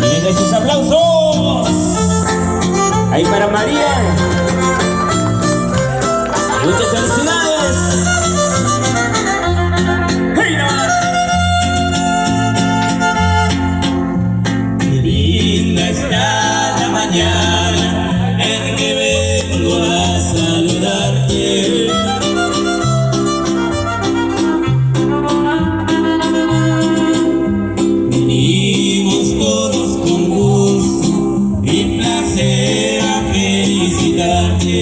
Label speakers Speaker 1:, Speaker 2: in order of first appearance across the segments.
Speaker 1: Miren esos aplausos. Ahí para María. Muchas felicidades. ¡Hey, nomás! Qué linda está la mañana en que vengo a saludarte. Venimos todos con gusto y placer a felicitarte.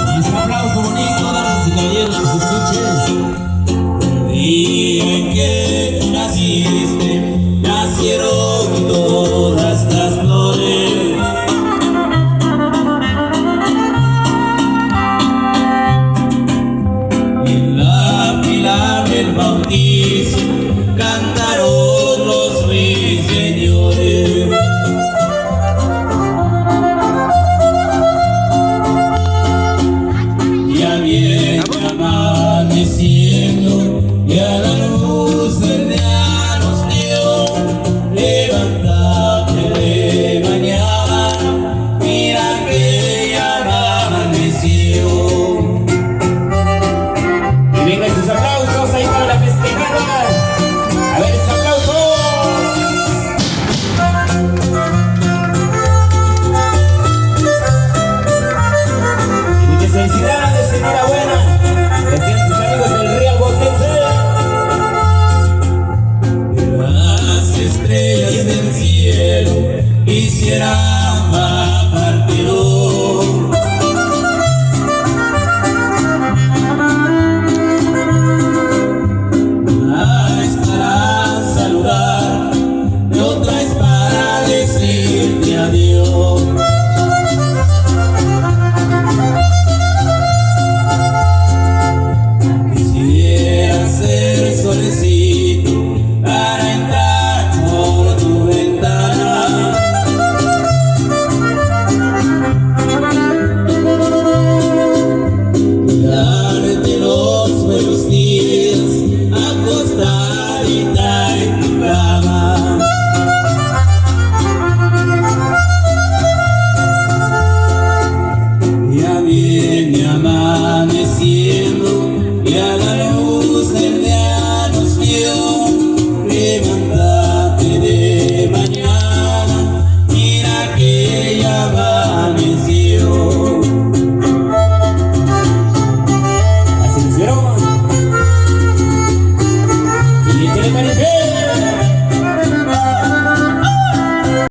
Speaker 1: Y este aplauso bonito, damas y caballeros, que se escuche. El día en que tú naciste, nacieron todas las flores. Y en la pila del bautizo cantaron los ruiseñores. Ya viene amaneciendo y a la luz del día nos dio. Levántate de mañana, mira que ya amaneció. Y venga esos aplausos ahí para la festejada. A ver esos aplausos. Y muchas felicidades, enhorabuena. Decían tus amigos del Real Botense. Las estrellas del cielo hicieran partido. Una es para saludar y otra es para decirte adiós. Quisiera ser solecito para entrar por tu ventana. Darte los buenos días, acostadita en tu cama. Ya viene amaneciendo y a la luz del día nos dio.